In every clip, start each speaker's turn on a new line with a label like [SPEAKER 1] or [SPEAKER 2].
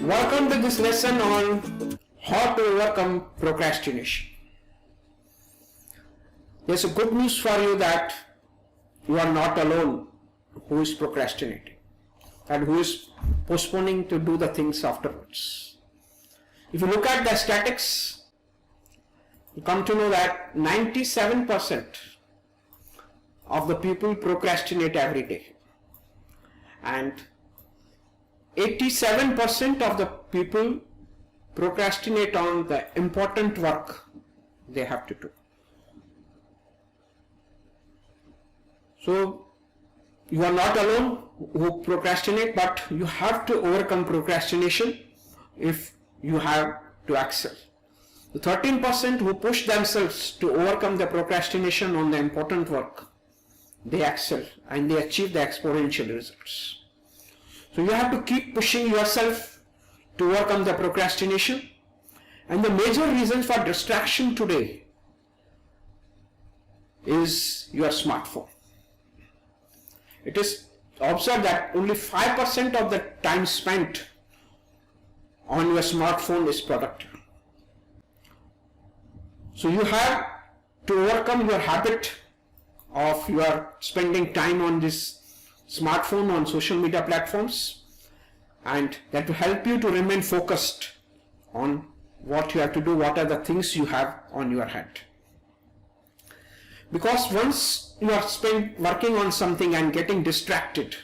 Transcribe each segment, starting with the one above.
[SPEAKER 1] Welcome to this lesson on how to overcome procrastination. There's a good news for you that you are not alone who is procrastinating and who is postponing to do the things afterwards. If you look at the statistics, you come to know that 97% of the people procrastinate every day, and 87% of the people procrastinate on the important work they have to do. So you are not alone who procrastinate, but you have to overcome procrastination if you have to excel. The 13% who push themselves to overcome the procrastination on the important work, they excel and they achieve the exponential results. So you have to keep pushing yourself to overcome the procrastination. And the major reason for distraction today is your smartphone. It is observed that only 5% of the time spent on your smartphone is productive. So you have to overcome your habit of your spending time on this smartphone, on social media platforms, and that will help you to remain focused on what you have to do, what are the things you have on your hand. Because once you are working on something and getting distracted,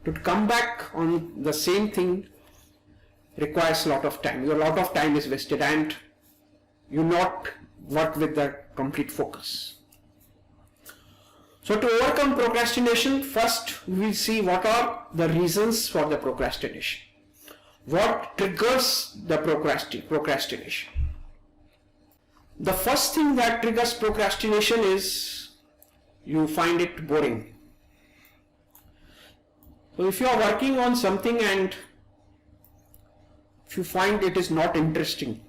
[SPEAKER 1] to come back on the same thing requires a lot of time. Your lot of time is wasted and you not work with the complete focus. So to overcome procrastination, first we will see what are the reasons for the procrastination. What triggers the procrastination? The first thing that triggers procrastination is you find it boring. So if you are working on something and if you find it is not interesting,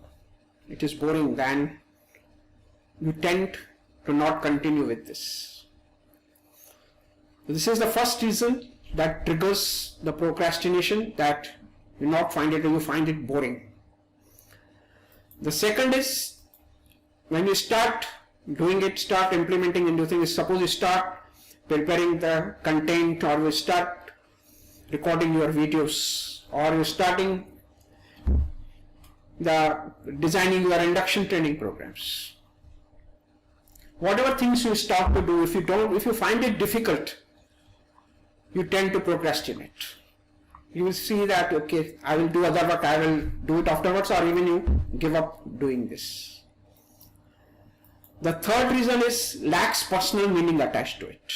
[SPEAKER 1] it is boring, then you tend to not continue with this. This is the first reason that triggers the procrastination, that you not find it or you find it boring. The second is when you start doing it, start implementing into things. Suppose you start preparing the content, or you start recording your videos, or you're starting designing your induction training programs. Whatever things you start to do, if you find it difficult, you tend to procrastinate. You will see that, okay, I will do other work, I will do it afterwards, or even you give up doing this. The third reason is lacks personal meaning attached to it.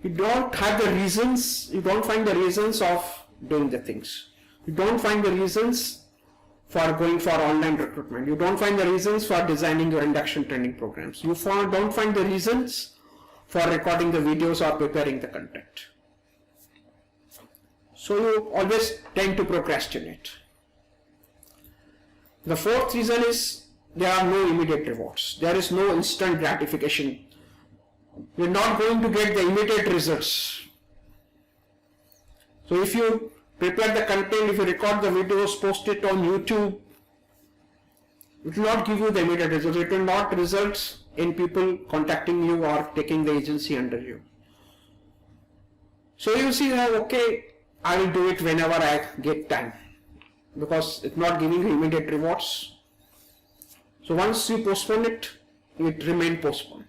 [SPEAKER 1] You don't have the reasons, you don't find the reasons of doing the things. You don't find the reasons for going for online recruitment. You don't find the reasons for designing your induction training programs. You don't find the reasons for recording the videos or preparing the content. So you always tend to procrastinate. The fourth reason is there are no immediate rewards. There is no instant gratification. You're not going to get the immediate results. So if you prepare the content, if you record the videos, post it on YouTube, it will not give you the immediate results. It will not result in people contacting you or taking the agency under you. So you see that, okay, I will do it whenever I get time, because it's not giving you immediate rewards. So once you postpone it, it remains postponed.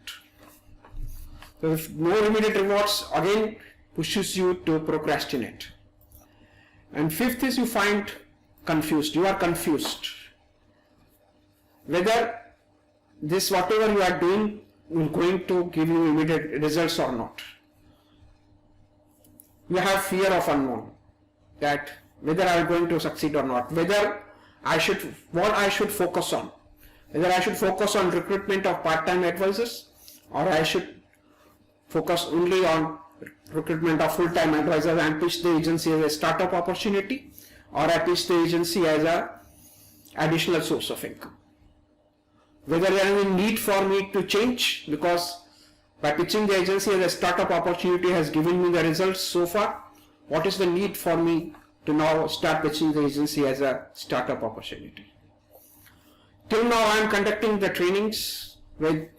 [SPEAKER 1] So if no immediate rewards, again pushes you to procrastinate. And fifth is you find confused. You are confused whether this whatever you are doing is going to give you immediate results or not. You have fear of unknown, that whether I am going to succeed or not, what I should focus on, whether I should focus on recruitment of part-time advisors, or I should focus only on recruitment of full-time advisors and pitch the agency as a startup opportunity, or I pitch the agency as an additional source of income. Whether there is a need for me to change, because by pitching the agency as a startup opportunity has given me the results so far, what is the need for me to now start pitching the agency as a startup opportunity. Till now I am conducting the trainings with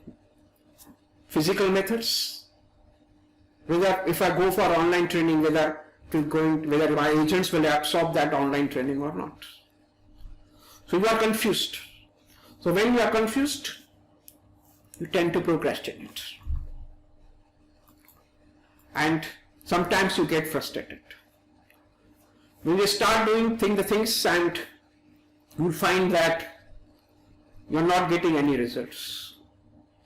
[SPEAKER 1] physical methods. Whether if I go for online training, whether my agents will absorb that online training or not. So you are confused. So when you are confused, you tend to procrastinate. And sometimes you get frustrated. When you start doing the things and you find that you are not getting any results.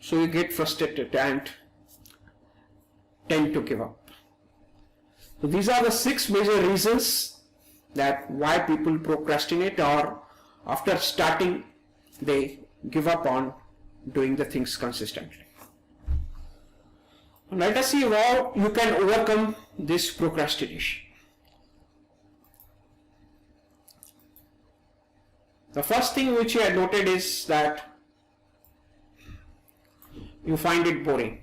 [SPEAKER 1] So you get frustrated and tend to give up. So these are the 6 major reasons that why people procrastinate, or after starting they give up on doing the things consistently. Let us see how you can overcome this procrastination. The first thing which I noted is that you find it boring.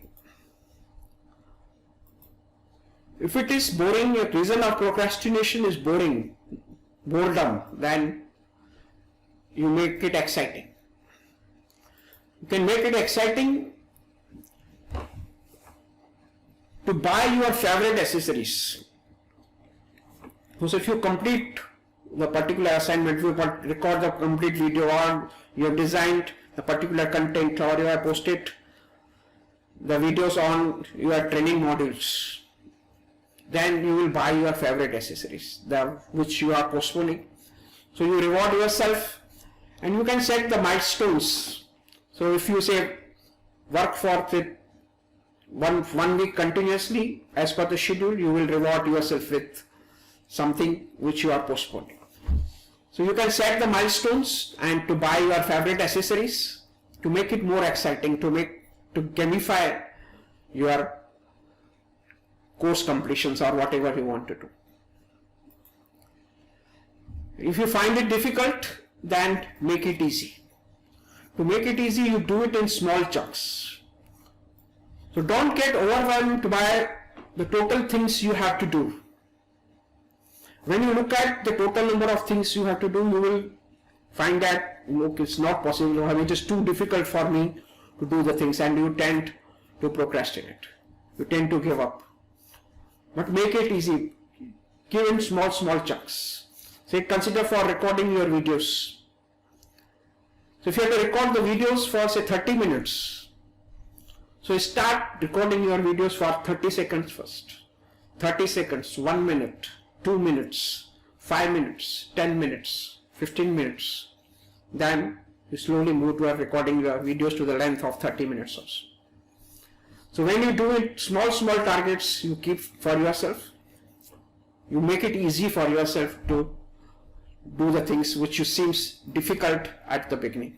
[SPEAKER 1] If it is boring, a reason of procrastination is boredom, then you make it exciting. You can make it exciting to buy your favorite accessories. Because if you complete the particular assignment, you record the complete video, or you have designed the particular content, or you have posted the videos on your training modules, then you will buy your favorite accessories, which you are postponing. So you reward yourself, and you can set the milestones. So if you say work for one week continuously as per the schedule, you will reward yourself with something which you are postponing. So you can set the milestones and to buy your favorite accessories to make it more exciting, to gamify your course completions or whatever you want to do. If you find it difficult, then make it easy. To make it easy, you do it in small chunks. So don't get overwhelmed by the total things you have to do. When you look at the total number of things you have to do, you will find that it's not possible, or it is too difficult for me to do the things, and you tend to procrastinate. You tend to give up. But make it easy. Give in small chunks. Say, consider for recording your videos. So if you have to record the videos for say 30 minutes, so start recording your videos for 30 seconds first. 30 seconds, 1 minute, 2 minutes, 5 minutes, 10 minutes, 15 minutes. Then you slowly move to recording your videos to the length of 30 minutes or so. So when you do it, small targets you keep for yourself. You make it easy for yourself to do the things which you seems difficult at the beginning.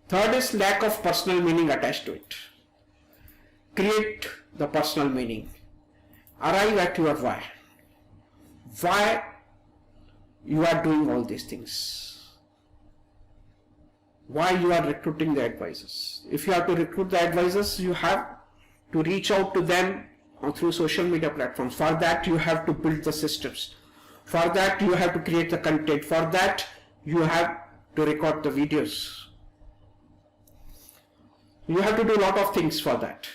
[SPEAKER 1] Third is lack of personal meaning attached to it. Create the personal meaning. Arrive at your why. Why you are doing all these things. Why you are recruiting the advisors. If you have to recruit the advisors, you have to reach out to them through social media platforms. For that, you have to build the systems. For that, you have to create the content. For that, you have to record the videos. You have to do a lot of things for that.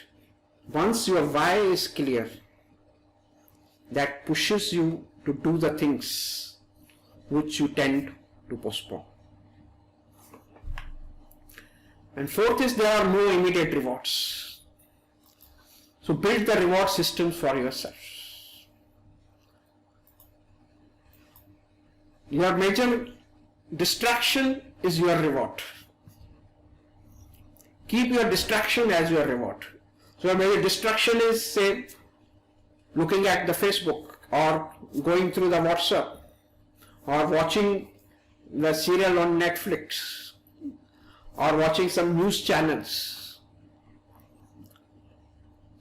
[SPEAKER 1] Once your why is clear, that pushes you to do the things which you tend to postpone. And fourth is there are no immediate rewards. So build the reward systems for yourself. Your major distraction is your reward. Keep your distraction as your reward. So your major distraction is, say, looking at the Facebook, or going through the WhatsApp, or watching the serial on Netflix, or watching some news channels.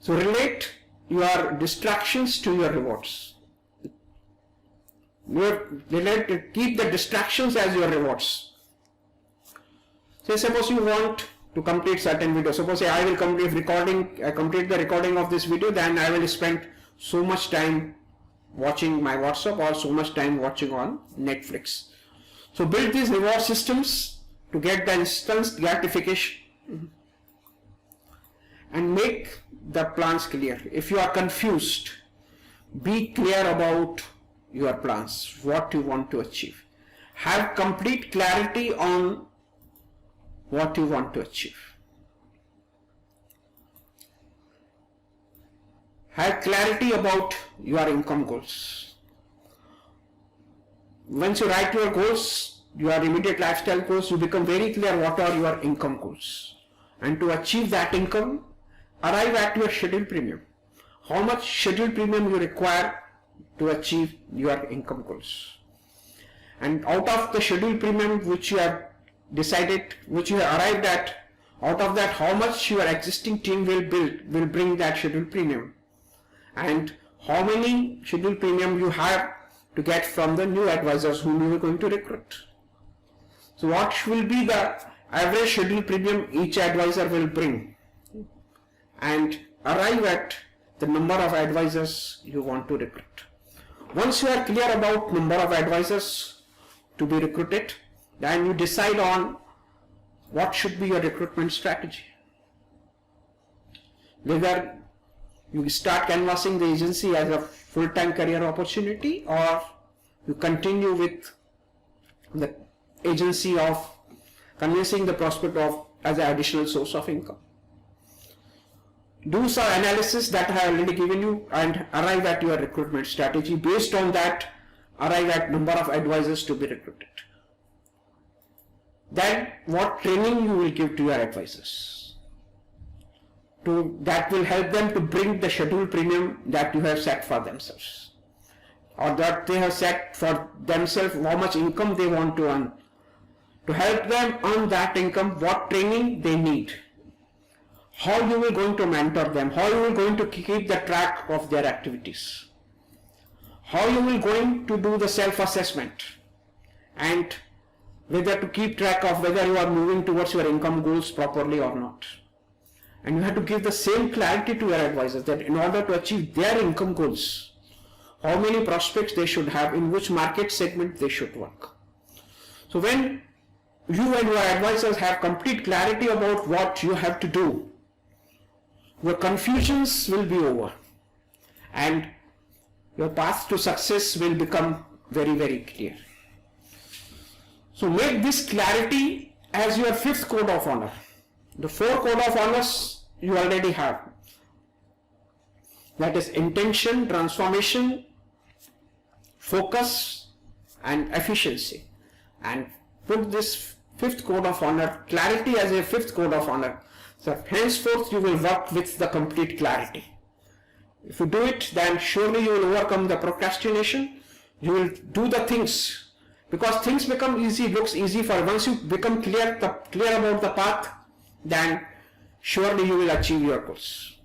[SPEAKER 1] So relate your distractions to your rewards. Keep the distractions as your rewards. Say, suppose you want to complete certain video. Suppose I will complete the recording of this video, then I will spend so much time watching my WhatsApp or so much time watching on Netflix. So build these reward systems to get the instant gratification and make the plans clear. If you are confused, be clear about your plans, what you want to achieve. Have complete clarity on what you want to achieve. Have clarity about your income goals. Once you write your goals, your immediate lifestyle goals, you become very clear what are your income goals. And to achieve that income, arrive at your scheduled premium. How much scheduled premium you require to achieve your income goals. And out of the scheduled premium which you have decided, which you have arrived at, out of that how much your existing team will bring that scheduled premium. And how many scheduled premium you have to get from the new advisors whom you are going to recruit. So what will be the average scheduled premium each advisor will bring, and arrive at the number of advisors you want to recruit. Once you are clear about number of advisors to be recruited, then you decide on what should be your recruitment strategy. Whether you start canvassing the agency as a full-time career opportunity, or you continue with the agency of convincing the prospect of as an additional source of income. Do some analysis that I have already given you and arrive at your recruitment strategy. Based on that, arrive at number of advisors to be recruited. Then what training you will give to your advisors. That will help them to bring the scheduled premium that you have set for themselves, or that they have set for themselves, how much income they want to earn. To help them earn that income, what training they need, how you will going to mentor them, how you will going to keep the track of their activities, how you will going to do the self-assessment, and whether to keep track of whether you are moving towards your income goals properly or not. And you have to give the same clarity to your advisors that in order to achieve their income goals, how many prospects they should have, in which market segment they should work. So when you and your advisors have complete clarity about what you have to do, your confusions will be over and your path to success will become very, very clear. So make this clarity as your fifth code of honor. The 4 code of honors you already have. That is intention, transformation, focus and efficiency. And put this 5th code of honor, clarity, as a 5th code of honor. So henceforth you will work with the complete clarity. If you do it, then surely you will overcome the procrastination. You will do the things, because things become easy, looks easy for once you become clear about the path, then surely you will achieve your goals.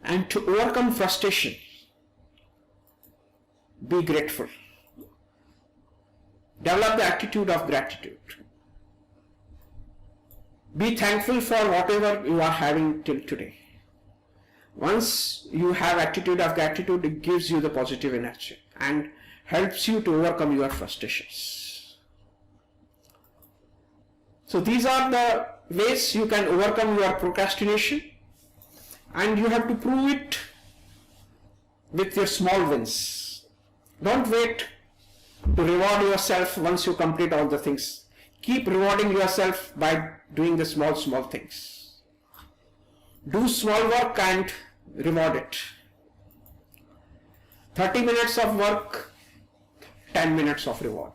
[SPEAKER 1] And to overcome frustration, be grateful. Develop the attitude of gratitude. Be thankful for whatever you are having till today. Once you have attitude of gratitude, it gives you the positive energy and helps you to overcome your frustrations. So these are the ways you can overcome your procrastination, and you have to prove it with your small wins. Don't wait to reward yourself once you complete all the things. Keep rewarding yourself by doing the small things. Do small work and reward it. 30 minutes of work, 10 minutes of reward.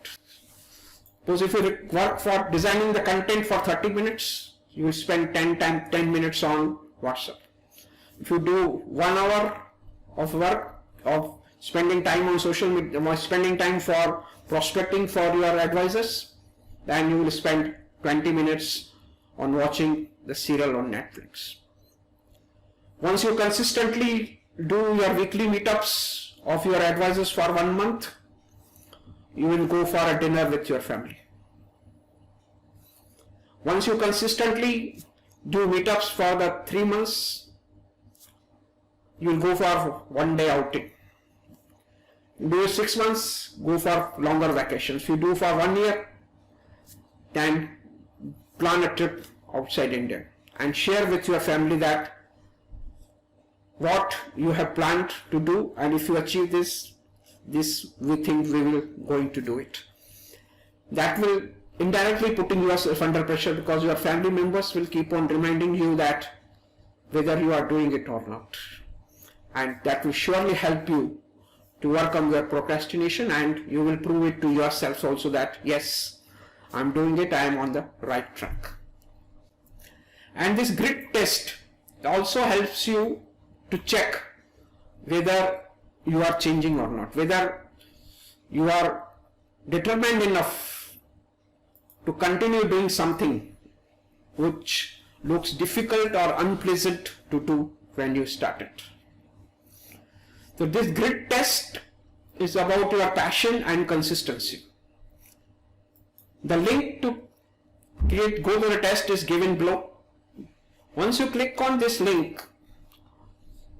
[SPEAKER 1] Suppose if you work for designing the content for 30 minutes, you will spend 10 minutes on WhatsApp. If you do 1 hour of work, of spending time on social media, spending time for prospecting for your advisors, then you will spend 20 minutes on watching the serial on Netflix. Once you consistently do your weekly meetups of your advisors for 1 month, you will go for a dinner with your family. Once you consistently do meetups for the 3 months, you will go for 1 day outing. Do 6 months, go for longer vacations. If you do for 1 year, then plan a trip outside India and share with your family that what you have planned to do, and if you achieve this we think we will going to do it. That will indirectly putting yourself under pressure, because your family members will keep on reminding you that whether you are doing it or not, and that will surely help you to overcome your procrastination, and you will prove it to yourself also that yes, I am doing it, I am on the right track. And this grit test also helps you to check whether you are changing or not, whether you are determined enough to continue doing something which looks difficult or unpleasant to do when you started. So this grit test is about your passion and consistency. The link to go to the test is given below. Once you click on this link,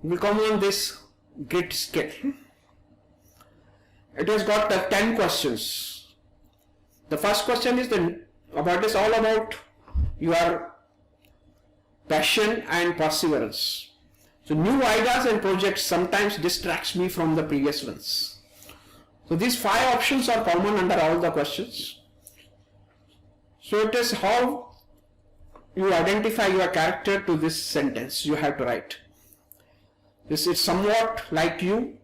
[SPEAKER 1] you will come on this grit scale. It has got 10 questions. The first question is all about your passion and perseverance. So new ideas and projects sometimes distracts me from the previous ones. So these 5 options are common under all the questions. So it is how you identify your character to this sentence you have to write. This is somewhat like you.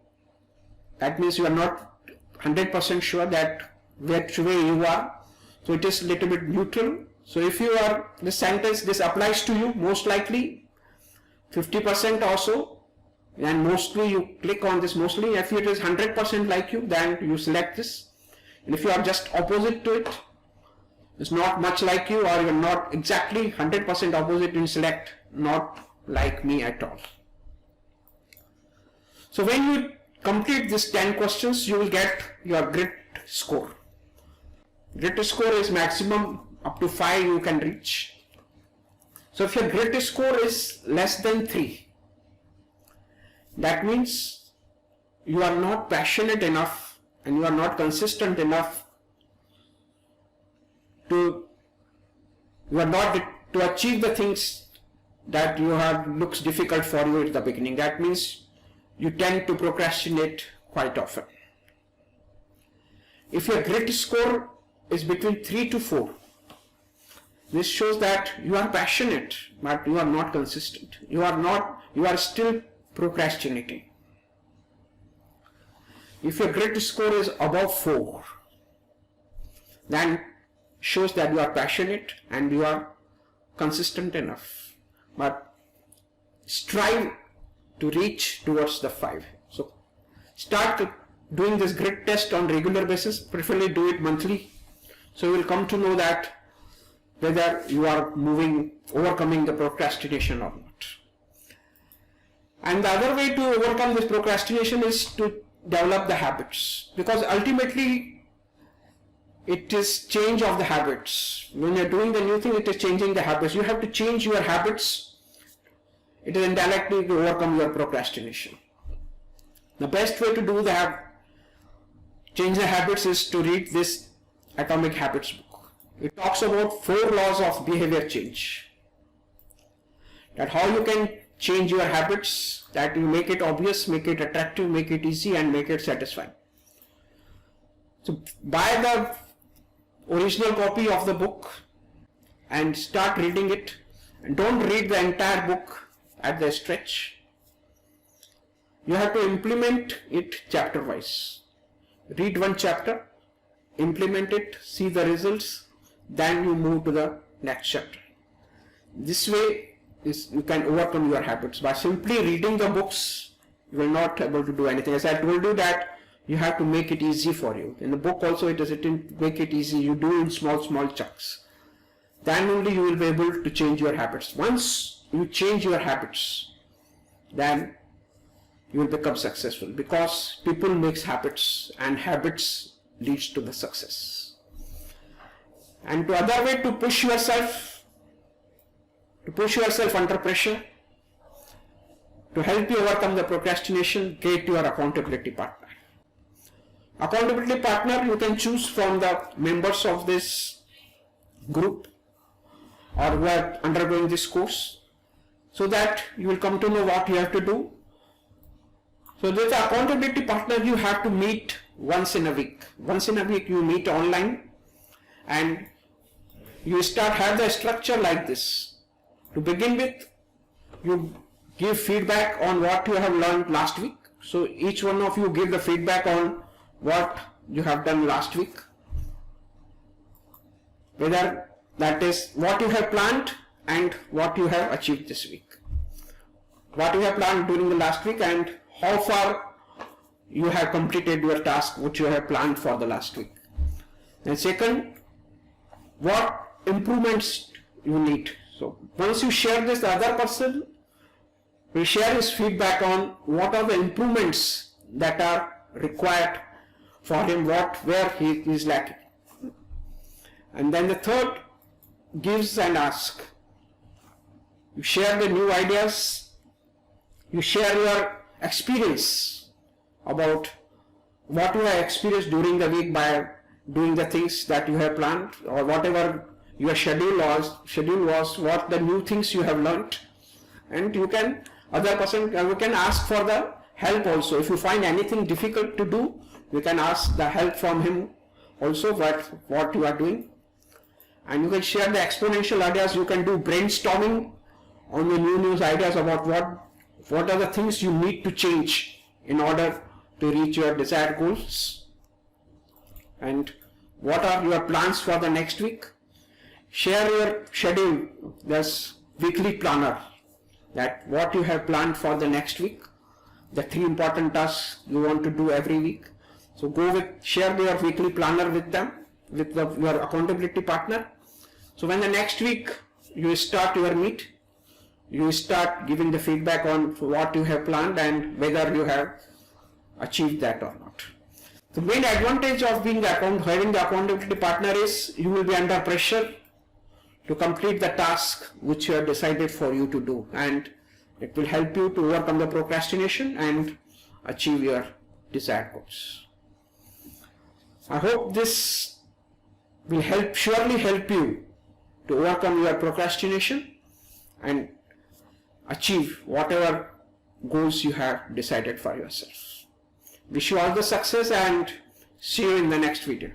[SPEAKER 1] That means you are not 100% sure that which way you are. So it is little bit neutral. So if you are, this sentence, this applies to you most likely 50% or so, and mostly you click on this mostly. If it is 100% like you, then you select this. And if you are just opposite to it, it's not much like you, or you're not exactly 100% opposite, you select not like me at all. So when you complete this 10 questions, you will get your grit score. Grit score is maximum up to 5 you can reach. So if your grit score is less than 3, that means you are not passionate enough and you are not consistent enough to achieve the things that you have looks difficult for you at the beginning. That means you tend to procrastinate quite often. If your grit score is between 3 to 4, this shows that you are passionate, but you are not consistent. You are still procrastinating. If your grit score is above 4, then shows that you are passionate and you are consistent enough, but strive to reach towards the 5. So start doing this grit test on regular basis, preferably do it monthly, so you will come to know that whether you are overcoming the procrastination or not. And the other way to overcome this procrastination is to develop the habits, because ultimately it is change of the habits. When you are doing the new thing, it is changing the habits. You have to change your habits. It is indirectly to overcome your procrastination. The best way to do that, change the habits, is to read this Atomic Habits book. It talks about 4 laws of behavior change. That how you can change your habits, that you make it obvious, make it attractive, make it easy, and make it satisfying. So buy the original copy of the book and start reading it, and don't read the entire book at the stretch. You have to implement it chapter wise. Read one chapter, implement it, see the results, then you move to the next chapter. This way you can overcome your habits. By simply reading the books, you will not be able to do anything. As I told you that you have to make it easy for you. In the book also it is written, make it easy. You do in small chunks. Then only you will be able to change your habits. Once you change your habits, then you will become successful, because people makes habits and habits leads to the success. And the other way to push yourself under pressure, to help you overcome the procrastination, get your accountability partner. Accountability partner you can choose from the members of this group or who are undergoing this course, so that you will come to know what you have to do. So with the accountability partner you have to meet once in a week. Once in a week you meet online, and you have the structure like this. To begin with, you give feedback on what you have learned last week. So each one of you give the feedback on what you have done last week, whether that is what you have planned and what you have achieved this week. What you have planned during the last week and how far you have completed your task which you have planned for the last week. And second, what improvements you need. So once you share this, the other person will share his feedback on what are the improvements that are required for him, where he is lacking. And then the third, gives and ask. You share the new ideas, you share your experience about what you have experienced during the week by doing the things that you have planned, or whatever your schedule was, what the new things you have learnt. And you can ask for the help also. If you find anything difficult to do, you can ask the help from him also, what you are doing. And you can share the exponential ideas. You can do brainstorming on the new ideas about what are the things you need to change in order to reach your desired goals, and what are your plans for the next week. Share your schedule, this weekly planner, that what you have planned for the next week, the 3 important tasks you want to do every week. So share your weekly planner with them, with your accountability partner. So when the next week you start your meet, you start giving the feedback on what you have planned and whether you have achieved that or not. The main advantage of having the accountability partner is you will be under pressure to complete the task which you have decided for you to do, and it will help you to overcome the procrastination and achieve your desired goals. I hope this will surely help you to overcome your procrastination and achieve whatever goals you have decided for yourself. Wish you all the success and see you in the next video.